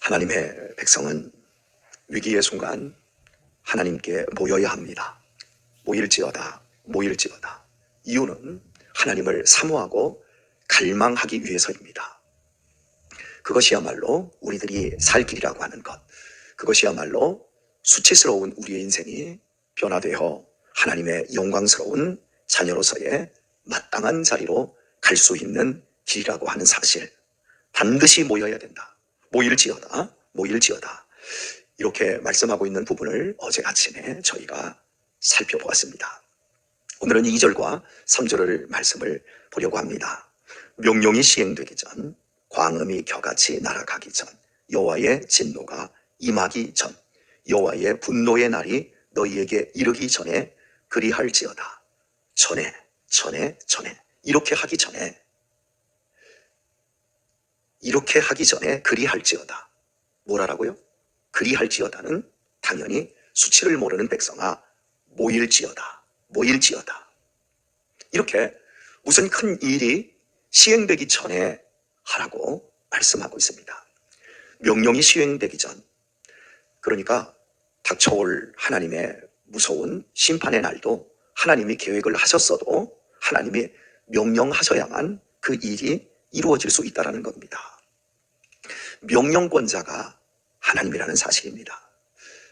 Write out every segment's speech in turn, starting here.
하나님의 백성은 위기의 순간 하나님께 모여야 합니다. 모일지어다, 모일지어다. 이유는 하나님을 사모하고 갈망하기 위해서입니다. 그것이야말로 우리들이 살 길이라고 하는 것, 그것이야말로 수치스러운 우리의 인생이 변화되어 하나님의 영광스러운 자녀로서의 마땅한 자리로 갈 수 있는 길이라고 하는 사실, 반드시 모여야 된다. 모일지어다, 모일지어다. 이렇게 말씀하고 있는 부분을 어제 아침에 저희가 살펴보았습니다. 오늘은 2절과 3절을 말씀을 보려고 합니다. 명령이 시행되기 전, 광음이 겨같이 날아가기 전, 여호와의 진노가 임하기 전, 여호와의 분노의 날이 너희에게 이르기 전에 그리할지어다. 전에 이렇게 하기 전에 그리할지어다. 뭐라고요? 그리할지어다는 당연히 수치를 모르는 백성아 모일지어다. 이렇게 무슨 큰 일이 시행되기 전에 하라고 말씀하고 있습니다. 명령이 시행되기 전, 그러니까 닥쳐올 하나님의 무서운 심판의 날도 하나님이 계획을 하셨어도 하나님이 명령하셔야만 그 일이 이루어질 수 있다는 겁니다. 명령권자가 하나님이라는 사실입니다.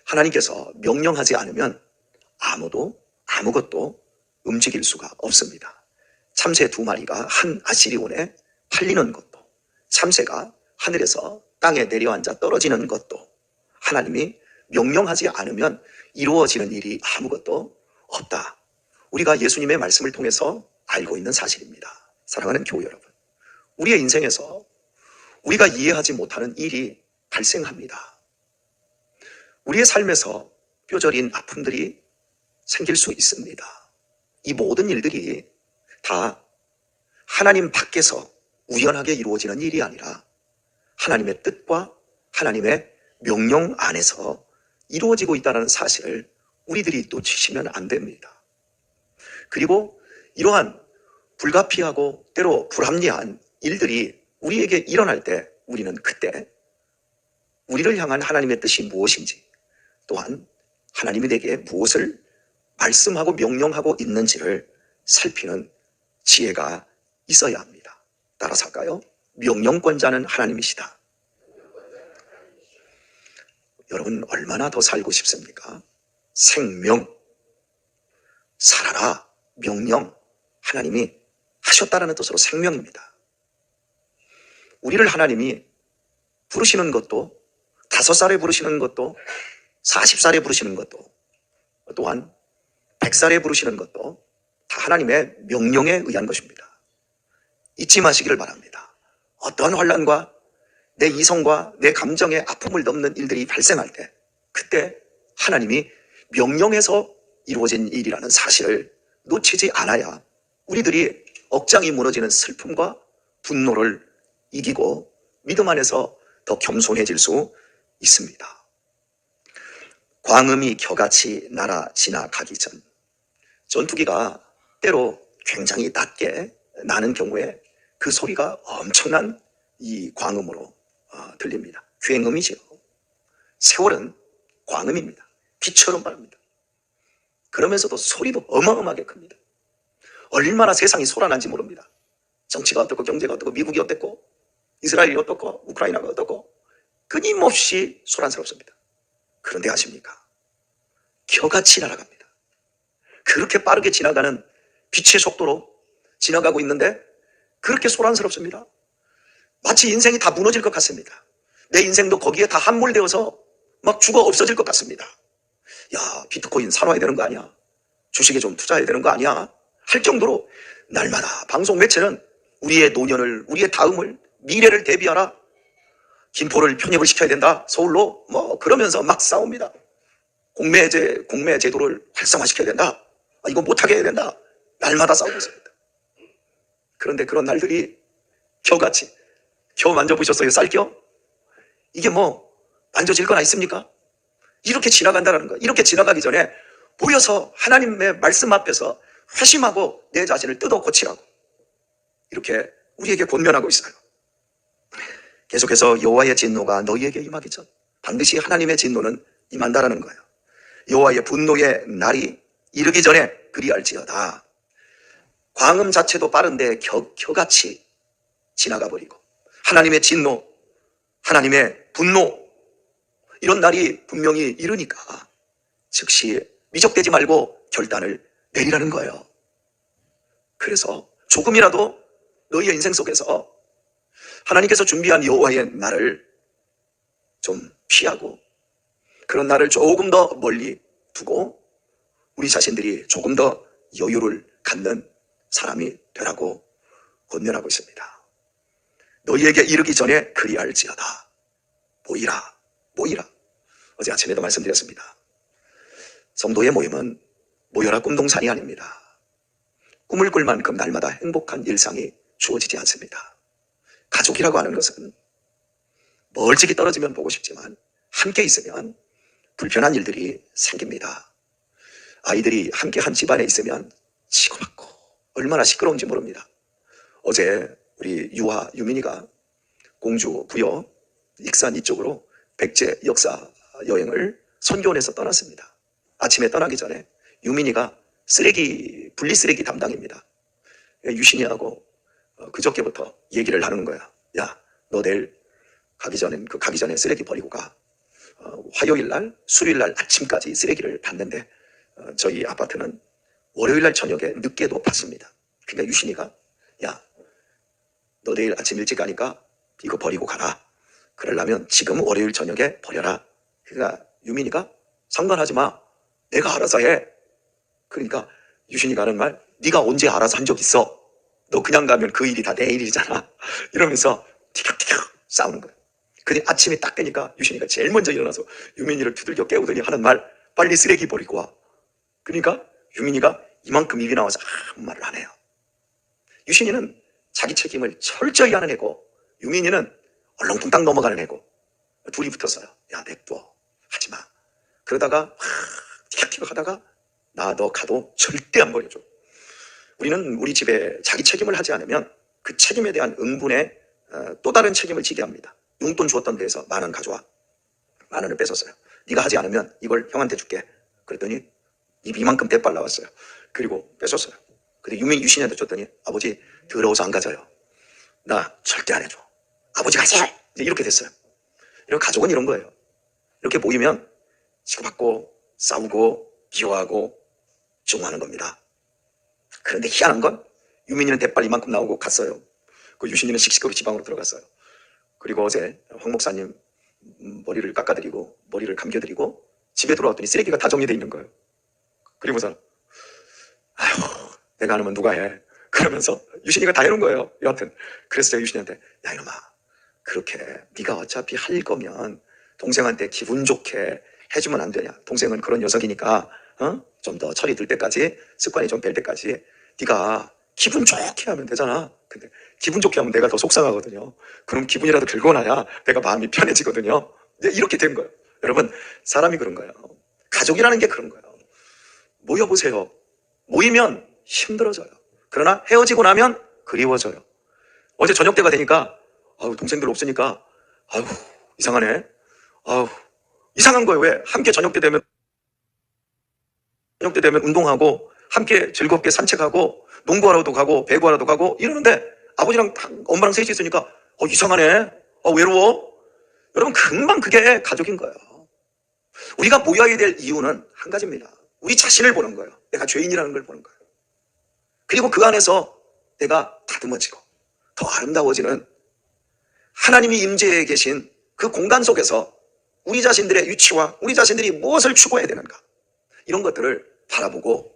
하나님께서 명령하지 않으면 아무것도 움직일 수가 없습니다. 참새 2마리가 한 아시리온에 팔리는 것도, 참새가 하늘에서 땅에 내려앉아 떨어지는 것도 하나님이 명령하지 않으면 이루어지는 일이 아무것도 없다. 우리가 예수님의 말씀을 통해서 알고 있는 사실입니다. 사랑하는 교회 여러분, 우리의 인생에서 우리가 이해하지 못하는 일이 발생합니다. 우리의 삶에서 뼈저린 아픔들이 생길 수 있습니다. 이 모든 일들이 다 하나님 밖에서 우연하게 이루어지는 일이 아니라 하나님의 뜻과 하나님의 명령 안에서 이루어지고 있다는 사실을 우리들이 놓치시면 안 됩니다. 그리고 이러한 불가피하고 때로 불합리한 일들이 우리에게 일어날 때 우리는 그때 우리를 향한 하나님의 뜻이 무엇인지, 또한 하나님이 내게 무엇을 말씀하고 명령하고 있는지를 살피는 지혜가 있어야 합니다. 따라서 할까요? 명령권자는 하나님이시다. 여러분 얼마나 더 살고 싶습니까? 생명, 살아라, 명령, 하나님이 하셨다라는 뜻으로 생명입니다. 우리를 하나님이 부르시는 것도 5살에 부르시는 것도 40살에 부르시는 것도 또한 100살에 부르시는 것도 다 하나님의 명령에 의한 것입니다. 잊지 마시기를 바랍니다. 어떤 환난과 내 이성과 내 감정의 아픔을 넘는 일들이 발생할 때 그때 하나님이 명령해서 이루어진 일이라는 사실을 놓치지 않아야 우리들이 억장이 무너지는 슬픔과 분노를 이기고 믿음 안에서 더 겸손해질 수 있습니다. 광음이 겨같이 날아 지나가기 전, 전투기가 때로 굉장히 낮게 나는 경우에 그 소리가 엄청난 이 광음으로 들립니다. 굉음이죠. 세월은 광음입니다. 비처럼 바랍니다. 그러면서도 소리도 어마어마하게 큽니다. 얼마나 세상이 소란한지 모릅니다. 정치가 어떻고 경제가 어떻고 미국이 어떻고 이스라엘이 어떻고 우크라이나가 어떻고 끊임없이 소란스럽습니다. 그런데 아십니까? 겨같이 날아갑니다. 그렇게 빠르게 지나가는 빛의 속도로 지나가고 있는데 그렇게 소란스럽습니다. 마치 인생이 다 무너질 것 같습니다. 내 인생도 거기에 다 함몰되어서 막 죽어 없어질 것 같습니다. 야, 비트코인 사놔야 되는 거 아니야? 주식에 좀 투자해야 되는 거 아니야? 할 정도로 날마다 방송 매체는 우리의 노년을, 우리의 다음을, 미래를 대비하라. 김포를 편입을 시켜야 된다. 서울로 그러면서 막 싸웁니다. 공매 제도를 활성화시켜야 된다. 이거 못하게 해야 된다. 날마다 싸우고 있습니다. 그런데 그런 날들이 겨같이, 겨 만져보셨어요? 쌀겨? 이게 만져질 거나 있습니까? 이렇게 지나간다는 거. 이렇게 지나가기 전에 모여서 하나님의 말씀 앞에서 회심하고 내 자신을 뜯어 고치라고 이렇게 우리에게 권면하고 있어요. 계속해서 여호와의 진노가 너희에게 임하기 전 반드시 하나님의 진노는 임한다라는 거예요. 여호와의 분노의 날이 이르기 전에 그리할지어다. 광음 자체도 빠른데 겨같이 지나가 버리고 하나님의 진노, 하나님의 분노 이런 날이 분명히 이르니까 즉시 미적대지 말고 결단을 내리라는 거예요. 그래서 조금이라도 너희의 인생 속에서 하나님께서 준비한 여호와의 날을 좀 피하고 그런 날을 조금 더 멀리 두고 우리 자신들이 조금 더 여유를 갖는 사람이 되라고 권면하고 있습니다. 너희에게 이르기 전에 그리할지어다. 모이라, 모이라. 어제 아침에도 말씀드렸습니다. 성도의 모임은 모여라 꿈동산이 아닙니다. 꿈을 꿀 만큼 날마다 행복한 일상이 주어지지 않습니다. 가족이라고 하는 것은 멀찍이 떨어지면 보고 싶지만 함께 있으면 불편한 일들이 생깁니다. 아이들이 함께 한 집안에 있으면 치고받고 얼마나 시끄러운지 모릅니다. 어제 우리 유아 유민이가 공주 부여 익산 이쪽으로 백제 역사 여행을 선교원에서 떠났습니다. 아침에 떠나기 전에 유민이가 분리 쓰레기 담당입니다. 유신이하고 그저께부터 얘기를 하는 거야. 야, 너 내일 가기 전에 쓰레기 버리고 가. 화요일 날, 수요일 날 아침까지 쓰레기를 받는데 저희 아파트는 월요일 날 저녁에 늦게도 받습니다. 그러니까 유신이가 야, 너 내일 아침 일찍 가니까 이거 버리고 가라. 그러려면 지금 월요일 저녁에 버려라. 그러니까 유민이가 상관하지 마. 내가 알아서 해. 그러니까 유신이가 하는 말, 네가 언제 알아서 한 적 있어? 너 그냥 가면 그 일이 다 내 일이잖아. 이러면서 티격티격 싸우는 거예요. 근데 아침이 딱 되니까 유신이가 제일 먼저 일어나서 유민이를 두들겨 깨우더니 하는 말, 빨리 쓰레기 버리고 와. 그러니까 유민이가 이만큼 입이 나와서 아무 말을 안 해요. 유신이는 자기 책임을 철저히 하는 애고 유민이는 얼렁뚱땅 넘어가는 애고 둘이 붙었어요. 야, 냅둬. 하지 마. 그러다가 티격태격 하다가 나 너 가도 절대 안 버려줘. 우리는 우리 집에 자기 책임을 하지 않으면 그 책임에 대한 응분에 또 다른 책임을 지게 합니다. 용돈 주었던 데에서 10,000원 가져와. 10,000원을 뺏었어요. 네가 하지 않으면 이걸 형한테 줄게. 그랬더니 입이 이만큼 떼빨 나왔어요. 그리고 뺏었어요. 근데 유신이한테 줬더니 아버지 더러워서 안 가져요. 나 절대 안 해줘. 아버지 가세요. 이제 이렇게 됐어요. 이런 가족은 이런 거예요. 이렇게 모이면 치고받고 싸우고 기워하고 증오하는 겁니다. 그런데 희한한 건 유민이는 대빨 이만큼 나오고 갔어요. 그 유신이는 씩씩거리 지방으로 들어갔어요. 그리고 어제 황 목사님 머리를 깎아드리고 머리를 감겨드리고 집에 돌아왔더니 쓰레기가 다 정리되어 있는 거예요. 그리고서 아휴 내가 안 하면 누가 해. 그러면서 유신이가 다 해놓은 거예요. 여하튼 그래서 제가 유신이한테 야 이놈아 그렇게 네가 어차피 할 거면 동생한테 기분 좋게 해주면 안 되냐. 동생은 그런 녀석이니까 좀 더 철이 들 때까지 습관이 좀 뺄 때까지 네가 기분 좋게 하면 되잖아. 근데 기분 좋게 하면 내가 더 속상하거든요. 그럼 기분이라도 긁어놔야 내가 마음이 편해지거든요. 이렇게 된 거예요. 여러분 사람이 그런 거예요. 가족이라는 게 그런 거예요. 모여보세요. 모이면 힘들어져요. 그러나 헤어지고 나면 그리워져요. 어제 저녁 때가 되니까 동생들 없으니까 이상하네. 이상한 거예요. 왜? 함께 저녁 때 되면 운동하고 함께 즐겁게 산책하고 농구하러도 가고 배구하러도 가고 이러는데 아버지랑 엄마랑 셋이 있으니까 이상하네. 외로워. 여러분 금방 그게 가족인 거예요. 우리가 모여야 될 이유는 한 가지입니다. 우리 자신을 보는 거예요. 내가 죄인이라는 걸 보는 거예요. 그리고 그 안에서 내가 다듬어지고 더 아름다워지는 하나님이 임재해 계신 그 공간 속에서 우리 자신들의 위치와 우리 자신들이 무엇을 추구해야 되는가 이런 것들을 바라보고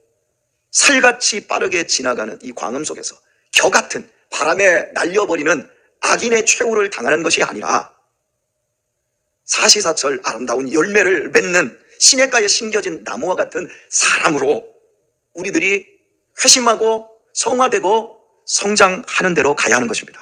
살같이 빠르게 지나가는 이 광음 속에서 겨같은 바람에 날려버리는 악인의 최후를 당하는 것이 아니라 사시사철 아름다운 열매를 맺는 시냇가에 심겨진 나무와 같은 사람으로 우리들이 회심하고 성화되고 성장하는 대로 가야 하는 것입니다.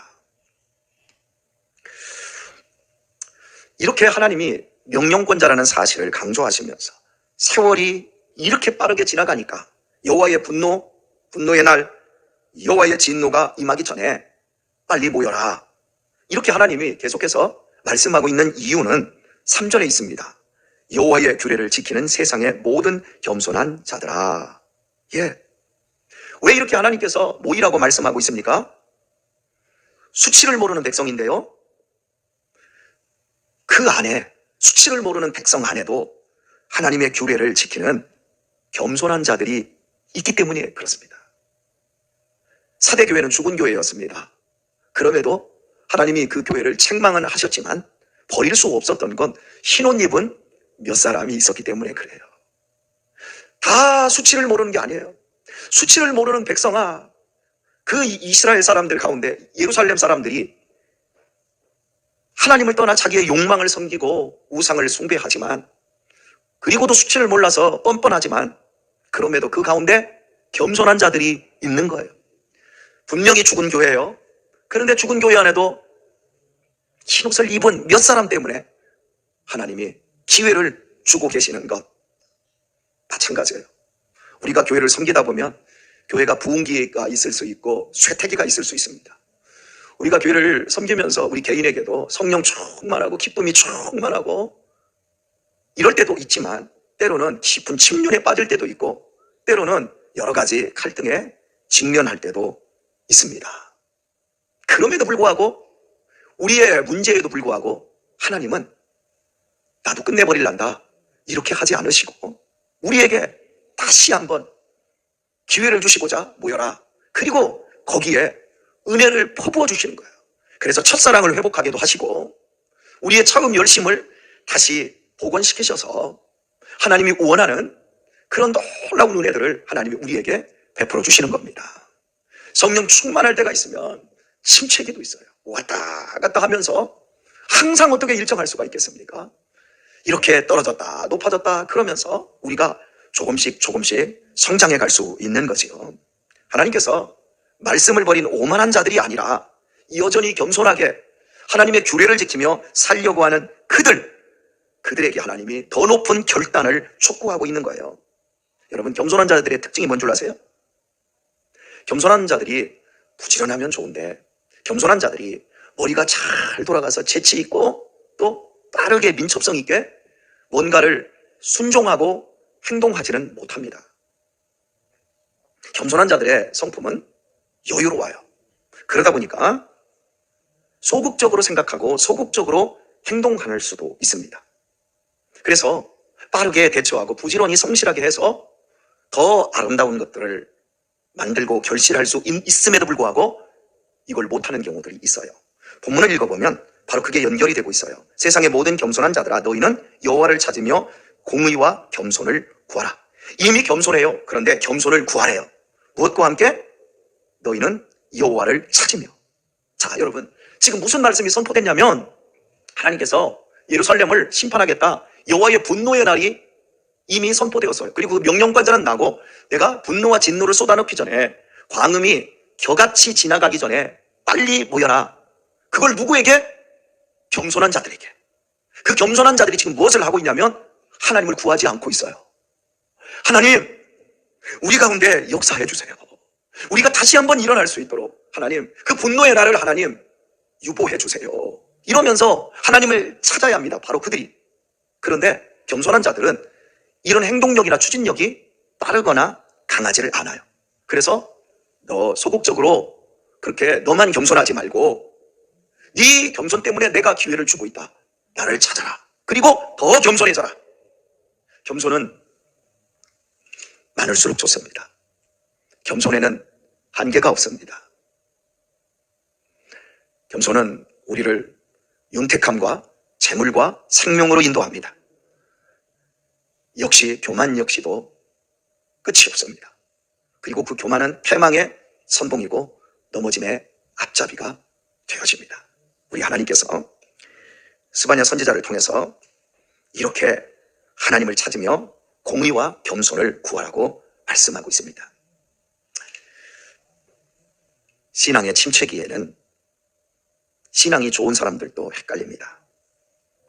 이렇게 하나님이 명령권자라는 사실을 강조하시면서 세월이 이렇게 빠르게 지나가니까 여호와의 분노의 날, 여호와의 진노가 임하기 전에 빨리 모여라. 이렇게 하나님이 계속해서 말씀하고 있는 이유는 3절에 있습니다. 여호와의 규례를 지키는 세상의 모든 겸손한 자들아. 예. 왜 이렇게 하나님께서 모이라고 말씀하고 있습니까? 수치를 모르는 백성인데요, 그 안에, 수치를 모르는 백성 안에도 하나님의 규례를 지키는 겸손한 자들이 있기 때문에 그렇습니다. 사대교회는 죽은 교회였습니다. 그럼에도 하나님이 그 교회를 책망은 하셨지만 버릴 수 없었던 건 흰옷 입은 몇 사람이 있었기 때문에 그래요. 다 수치를 모르는 게 아니에요. 수치를 모르는 백성아, 그 이스라엘 사람들 가운데 예루살렘 사람들이 하나님을 떠나 자기의 욕망을 섬기고 우상을 숭배하지만, 그리고도 수치를 몰라서 뻔뻔하지만, 그럼에도 그 가운데 겸손한 자들이 있는 거예요. 분명히 죽은 교회예요. 그런데 죽은 교회 안에도 흰옷을 입은 몇 사람 때문에 하나님이 기회를 주고 계시는 것 마찬가지예요. 우리가 교회를 섬기다 보면 교회가 부흥기가 있을 수 있고 쇠퇴기가 있을 수 있습니다. 우리가 교회를 섬기면서 우리 개인에게도 성령 충만하고 기쁨이 충만하고 이럴 때도 있지만, 때로는 깊은 침륜에 빠질 때도 있고, 때로는 여러 가지 갈등에 직면할 때도 있습니다. 그럼에도 불구하고, 우리의 문제에도 불구하고 하나님은 나도 끝내버릴란다 이렇게 하지 않으시고 우리에게 다시 한번 기회를 주시고자 모여라. 그리고 거기에 은혜를 퍼부어 주시는 거예요. 그래서 첫사랑을 회복하게도 하시고 우리의 처음 열심을 다시 복원시키셔서 하나님이 원하는 그런 놀라운 은혜들을 하나님이 우리에게 베풀어 주시는 겁니다. 성령 충만할 때가 있으면 침체기도 있어요. 왔다 갔다 하면서 항상 어떻게 일정할 수가 있겠습니까? 이렇게 떨어졌다 높아졌다 그러면서 우리가 조금씩 성장해 갈 수 있는 거지요. 하나님께서 말씀을 버린 오만한 자들이 아니라 여전히 겸손하게 하나님의 규례를 지키며 살려고 하는 그들에게 하나님이 더 높은 결단을 촉구하고 있는 거예요. 여러분, 겸손한 자들의 특징이 뭔 줄 아세요? 겸손한 자들이 부지런하면 좋은데, 겸손한 자들이 머리가 잘 돌아가서 재치 있고 또 빠르게 민첩성 있게 뭔가를 순종하고 행동하지는 못합니다. 겸손한 자들의 성품은 여유로워요. 그러다 보니까 소극적으로 생각하고 소극적으로 행동할 수도 있습니다. 그래서 빠르게 대처하고 부지런히 성실하게 해서 더 아름다운 것들을 만들고 결실할 수 있음에도 불구하고 이걸 못하는 경우들이 있어요. 본문을 읽어보면 바로 그게 연결이 되고 있어요. 세상의 모든 겸손한 자들아, 너희는 여호와를 찾으며 공의와 겸손을 구하라. 이미 겸손해요. 그런데 겸손을 구하래요. 무엇과 함께? 너희는 여호와를 찾으며. 자, 여러분, 지금 무슨 말씀이 선포됐냐면 하나님께서 예루살렘을 심판하겠다, 여호와의 분노의 날이 이미 선포되었어요. 그리고 명령관자는 나고 내가 분노와 진노를 쏟아넣기 전에, 광음이 겨같이 지나가기 전에 빨리 모여라. 그걸 누구에게? 겸손한 자들에게. 그 겸손한 자들이 지금 무엇을 하고 있냐면 하나님을 구하지 않고 있어요. 하나님, 우리 가운데 역사해 주세요. 우리가 다시 한번 일어날 수 있도록 하나님, 그 분노의 날을 하나님 유보해 주세요. 이러면서 하나님을 찾아야 합니다. 바로 그들이. 그런데 겸손한 자들은 이런 행동력이나 추진력이 빠르거나 강하지를 않아요. 그래서 너 소극적으로 그렇게 너만 겸손하지 말고 네 겸손 때문에 내가 기회를 주고 있다. 나를 찾아라. 그리고 더 겸손해져라. 겸손은 많을수록 좋습니다. 겸손에는 한계가 없습니다. 겸손은 우리를 윤택함과 재물과 생명으로 인도합니다. 역시 교만 역시도 끝이 없습니다. 그리고 그 교만은 패망의 선봉이고 넘어짐의 앞잡이가 되어집니다. 우리 하나님께서 스바냐 선지자를 통해서 이렇게 하나님을 찾으며 공의와 겸손을 구하라고 말씀하고 있습니다. 신앙의 침체기에는 신앙이 좋은 사람들도 헷갈립니다.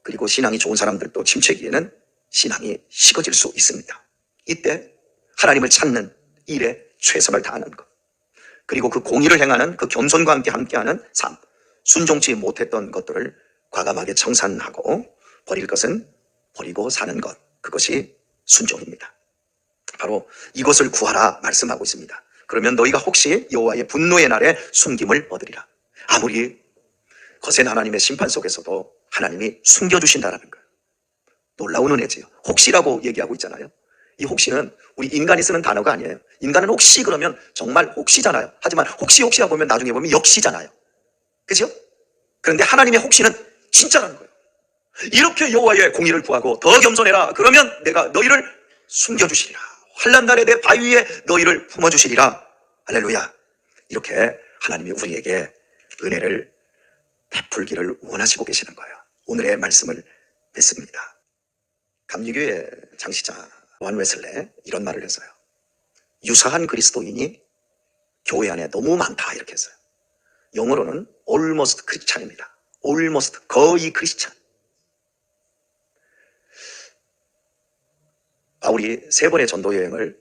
그리고 신앙이 좋은 사람들도 침체기에는 신앙이 식어질 수 있습니다. 이때 하나님을 찾는 일에 최선을 다하는 것, 그리고 그 공의를 행하는 그 겸손과 함께하는 삶, 순종치 못했던 것들을 과감하게 청산하고 버릴 것은 버리고 사는 것, 그것이 순종입니다. 바로 이것을 구하라 말씀하고 있습니다. 그러면 너희가 혹시 여호와의 분노의 날에 숨김을 얻으리라. 아무리 거센 하나님의 심판 속에서도 하나님이 숨겨주신다라는 거예요. 놀라운 은혜지요. 혹시라고 얘기하고 있잖아요. 이 혹시는 우리 인간이 쓰는 단어가 아니에요. 인간은 혹시 그러면 정말 혹시잖아요. 하지만 혹시 혹시하고 보면 나중에 보면 역시잖아요. 그죠? 그런데 하나님의 혹시는 진짜라는 거예요. 이렇게 여호와의 공의를 구하고 더 겸손해라. 그러면 내가 너희를 숨겨주시리라. 환난 날에 내 바위 위에 너희를 품어주시리라. 할렐루야. 이렇게 하나님이 우리에게 은혜를 베풀기를 원하시고 계시는 거예요. 오늘의 말씀을 맺습니다. 감리교의 장시자 완 웨슬레 이런 말을 했어요. 유사한 그리스도인이 교회 안에 너무 많다 이렇게 했어요. 영어로는 almost 크리스찬입니다. almost 거의 크리스찬. 바울이 3번의 전도 여행을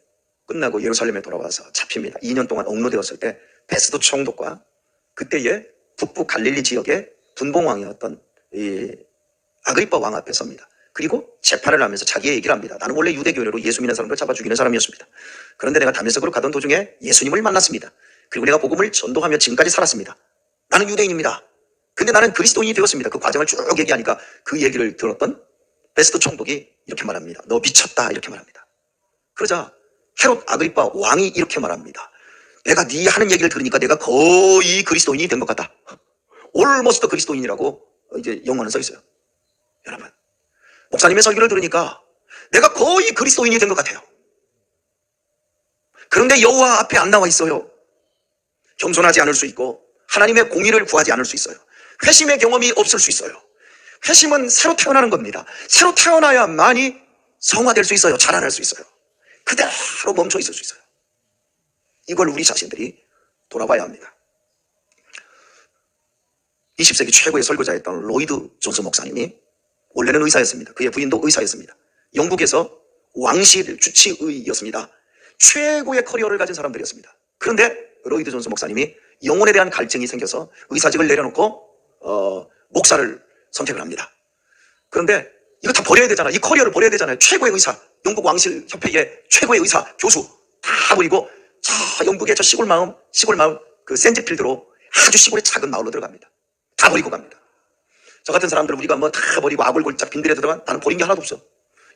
끝나고 예루살렘에 돌아와서 잡힙니다. 2년 동안 옥로되었을 때 베스도 총독과 그때의 북부 갈릴리 지역의 분봉왕이었던 이 아그리빠 왕 앞에 섭니다. 그리고 재판을 하면서 자기의 얘기를 합니다. 나는 원래 유대교회로 예수 믿는 사람들 잡아 죽이는 사람이었습니다. 그런데 내가 다메섹으로 가던 도중에 예수님을 만났습니다. 그리고 내가 복음을 전도하며 지금까지 살았습니다. 나는 유대인입니다. 근데 나는 그리스도인이 되었습니다. 그 과정을 쭉 얘기하니까 그 얘기를 들었던 베스도 총독이 이렇게 말합니다. 너 미쳤다 이렇게 말합니다. 그러자 헤롯 아그리빠 왕이 이렇게 말합니다. 내가 네 하는 얘기를 들으니까 내가 거의 그리스도인이 된 것 같다. almost 그리스도인이라고 이제 영어는 써 있어요. 여러분, 목사님의 설교를 들으니까 내가 거의 그리스도인이 된 것 같아요. 그런데 여호와 앞에 안 나와 있어요. 겸손하지 않을 수 있고 하나님의 공의를 구하지 않을 수 있어요. 회심의 경험이 없을 수 있어요. 회심은 새로 태어나는 겁니다. 새로 태어나야만이 성화될 수 있어요. 자라날 수 있어요. 그대로 멈춰 있을 수 있어요. 이걸 우리 자신들이 돌아봐야 합니다. 20세기 최고의 설교자였던 로이드 존스 목사님이 원래는 의사였습니다. 그의 부인도 의사였습니다. 영국에서 왕실 주치의였습니다. 최고의 커리어를 가진 사람들이었습니다. 그런데 로이드 존스 목사님이 영혼에 대한 갈증이 생겨서 의사직을 내려놓고 목사를 선택을 합니다. 그런데 이거 다 버려야 되잖아요. 이 커리어를 버려야 되잖아요. 최고의 의사, 영국 왕실 협회의 최고의 의사, 교수 다 버리고 저 영국의 저 시골 마을 그 샌즈필드로 아주 시골의 작은 마을로 들어갑니다. 다 버리고 갑니다. 저 같은 사람들 우리가 뭐 다 버리고 아골골짝 빈들에 들어간 나는 버린 게 하나도 없어.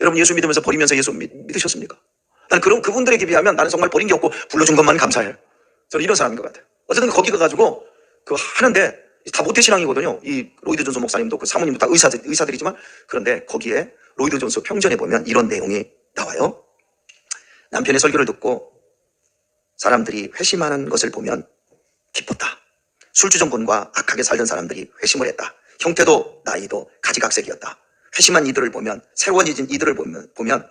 여러분 예수 믿으면서 버리면서 예수 믿으셨습니까? 나는 그런 그분들에게 비하면 나는 정말 버린 게 없고 불러준 것만 감사해요. 저는 이런 사람인 것 같아요. 어쨌든 거기 가가지고 그 하는데 다 모태신앙이거든요. 이 로이드 존스 목사님도 그 사모님도 다 의사들이지만 그런데 거기에 로이드 존스 평전에 보면 이런 내용이 나와요. 남편의 설교를 듣고 사람들이 회심하는 것을 보면 기뻤다. 술주정권과 악하게 살던 사람들이 회심을 했다. 형태도 나이도 가지각색이었다. 회심한 이들을 보면 새로워진 이들을 보면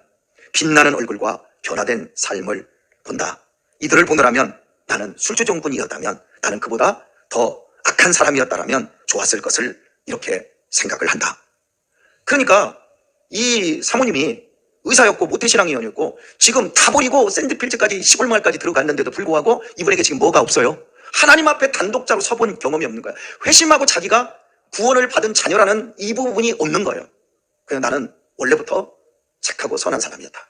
빛나는 얼굴과 변화된 삶을 본다. 이들을 보느라면 나는 술주정권이었다면 나는 그보다 더 악한 사람이었다라면 좋았을 것을 이렇게 생각을 한다. 그러니까 이 사모님이 의사였고 모태신앙이었고 지금 다 버리고 샌드필드까지 시골마을까지 들어갔는데도 불구하고 이분에게 지금 뭐가 없어요? 하나님 앞에 단독자로 서본 경험이 없는 거야. 회심하고 자기가 구원을 받은 자녀라는 이 부분이 없는 거예요. 그냥 나는 원래부터 착하고 선한 사람이었다.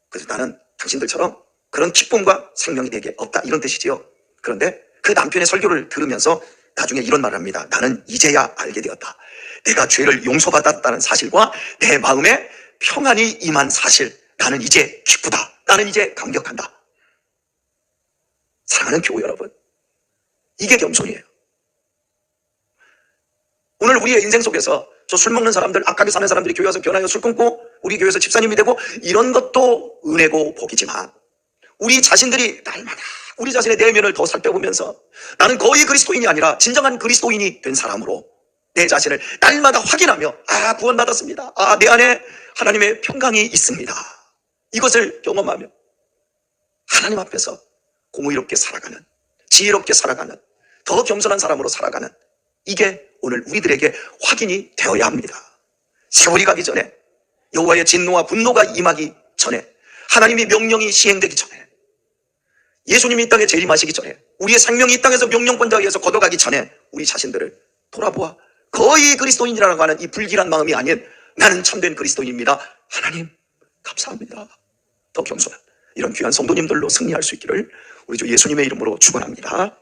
그래서 나는 당신들처럼 그런 기쁨과 생명이 내게 없다. 이런 뜻이지요. 그런데 그 남편의 설교를 들으면서 나중에 이런 말을 합니다. 나는 이제야 알게 되었다. 내가 죄를 용서받았다는 사실과 내 마음에 평안이 임한 사실. 나는 이제 기쁘다. 나는 이제 감격한다. 사랑하는 교우 여러분, 이게 겸손이에요. 오늘 우리의 인생 속에서 저 술 먹는 사람들, 악하게 사는 사람들이 교회 와서 변하여 술 끊고 우리 교회에서 집사님이 되고 이런 것도 은혜고 복이지만 우리 자신들이 날마다 우리 자신의 내면을 더 살펴보면서 나는 거의 그리스도인이 아니라 진정한 그리스도인이 된 사람으로 내 자신을 날마다 확인하며 구원받았습니다. 내 안에 하나님의 평강이 있습니다. 이것을 경험하며 하나님 앞에서 공의롭게 살아가는, 지혜롭게 살아가는, 더 겸손한 사람으로 살아가는, 이게 오늘 우리들에게 확인이 되어야 합니다. 세월이 가기 전에, 여호와의 진노와 분노가 임하기 전에, 하나님의 명령이 시행되기 전에, 예수님이 이 땅에 재림하시기 전에, 우리의 생명이 이 땅에서 명령권자에 의해서 걷어가기 전에 우리 자신들을 돌아보아 거의 그리스도인이라고 하는 이 불길한 마음이 아닌 나는 참된 그리스도인입니다. 하나님 감사합니다. 더 겸손한 이런 귀한 성도님들로 승리할 수 있기를 우리 주 예수님의 이름으로 축원합니다.